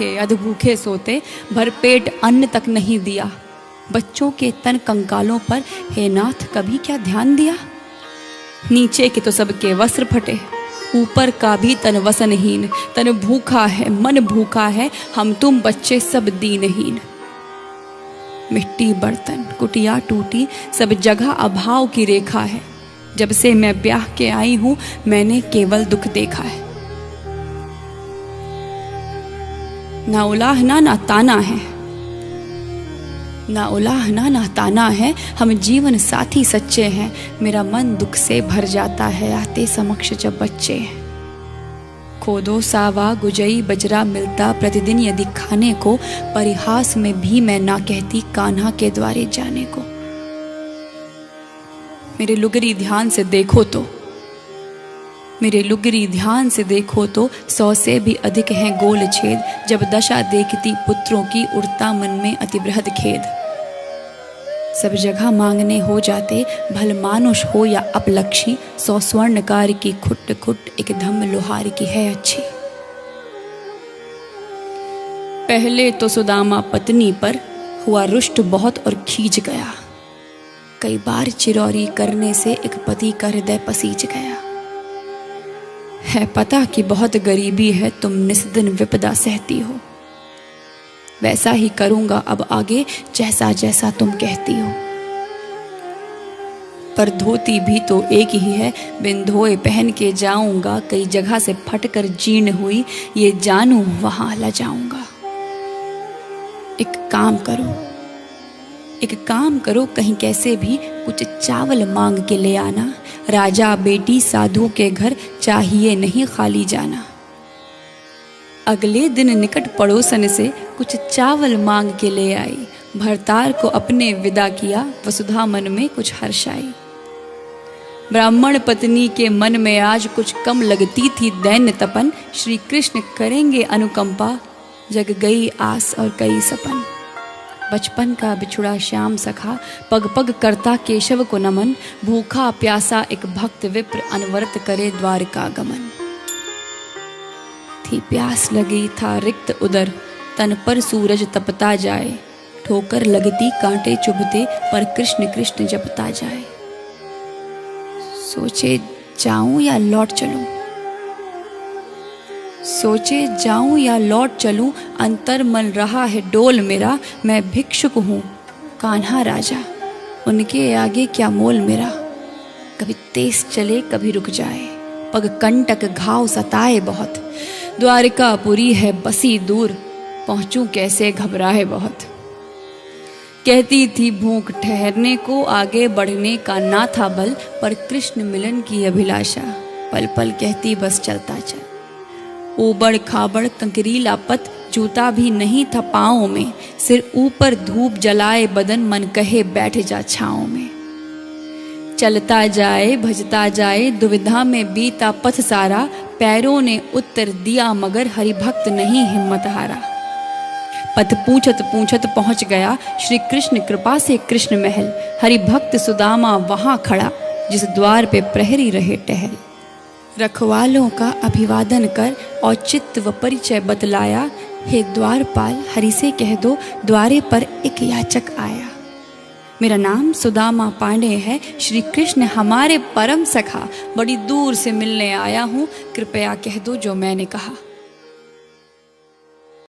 भूखे अधभूखे सोते, भरपेट अन्न तक नहीं दिया। बच्चों के तन कंकालों पर हे नाथ कभी क्या ध्यान दिया। नीचे के तो सबके वस्त्र फटे, ऊपर का भी तन वसनहीन। तन भूखा है मन भूखा है, हम तुम बच्चे सब दीनहीन। मिट्टी बर्तन कुटिया टूटी, सब जगह अभाव की रेखा है। जब से मैं ब्याह के आई हूं मैंने केवल दुख देखा है। ना उलाहना ना ताना है, ना उलाहना ना ताना है, हम जीवन साथी सच्चे हैं। मेरा मन दुख से भर जाता है आते समक्ष जब बच्चे हैं। खोदो सावा गुजई बजरा मिलता प्रतिदिन यदि खाने को, परिहास में भी मैं ना कहती कान्हा के द्वारे जाने को। मेरे लुगरी ध्यान से देखो तो, मेरे लुगरी ध्यान से देखो तो 100 से भी अधिक हैं गोल छेद। जब दशा देखती पुत्रों की उड़ता मन में अति बृहद खेद। सब जगह मांगने हो जाते, भल मानुष हो या अपलक्षी। 100 स्वर्णकार की खुट खुट एक धम्म लोहार की है अच्छी। पहले तो सुदामा पत्नी पर हुआ रुष्ट बहुत और खींच गया। कई बार चिरौरी करने से एक पति का हृदय पसीज गया। है पता कि बहुत गरीबी है, तुम निस्दिन विपदा सहती हो। वैसा ही करूंगा अब आगे जैसा जैसा तुम कहती हो। पर धोती भी तो एक ही है, बिन धोए पहन के जाऊंगा। कई जगह से फटकर जीर्ण हुई, ये जानू वहां ला जाऊंगा। एक काम करो, एक काम करो, कहीं कैसे भी कुछ चावल मांग के ले आना। राजा बेटी साधु के घर चाहिए नहीं खाली जाना। अगले दिन निकट पड़ोसन से कुछ चावल मांग के ले आई। भरतार को अपने विदा किया, वसुधा मन में कुछ हर्ष आई। ब्राह्मण पत्नी के मन में आज कुछ कम लगती थी दैन्य तपन। श्री कृष्ण करेंगे अनुकंपा, जग गई आस और कई सपन। बचपन का बिछुड़ा श्याम सखा, पग पग करता केशव को नमन। भूखा प्यासा एक भक्त विप्र, अनवरत करे द्वारका गमन। थी प्यास लगी था रिक्त उदर, तन पर सूरज तपता जाए। ठोकर लगती कांटे चुभते, पर कृष्ण कृष्ण जपता जाए। सोचे जाऊं या लौट चलूं, सोचे जाऊं या लौट चलूं। अंतर मन रहा है डोल मेरा, मैं भिक्षुक हूं कान्हा राजा, उनके आगे क्या मोल मेरा। कभी तेज चले कभी रुक जाए, पग कंटक घाव सताए बहुत। द्वारिकापुरी है बसी दूर, पहुंचूं कैसे घबराए बहुत। कहती थी भूख ठहरने को, आगे बढ़ने का ना था बल। पर कृष्ण मिलन की अभिलाषा, पल पल कहती बस चलता चल। ऊबड़ खाबड़ कंकरीला पथ, जूता भी नहीं था पाँव में। सिर ऊपर धूप जलाए बदन, मन कहे बैठ जा छाँव में। चलता जाए भजता जाए, दुविधा में बीता पथ सारा। पैरों ने उत्तर दिया मगर हरिभक्त नहीं हिम्मत हारा। पथ पूछत पूछत पहुंच गया, श्री कृष्ण कृपा से कृष्ण महल। हरिभक्त सुदामा वहां खड़ा, जिस द्वार पे प्रहरी रहे टहल। रखवालों का अभिवादन कर औचित्य व परिचय बतलाया। हे द्वारपाल हरि से कह दो, द्वारे पर एक याचक आया। मेरा नाम सुदामा पांडे है, श्री कृष्ण हमारे परम सखा। बड़ी दूर से मिलने आया हूँ, कृपया कह दो जो मैंने कहा।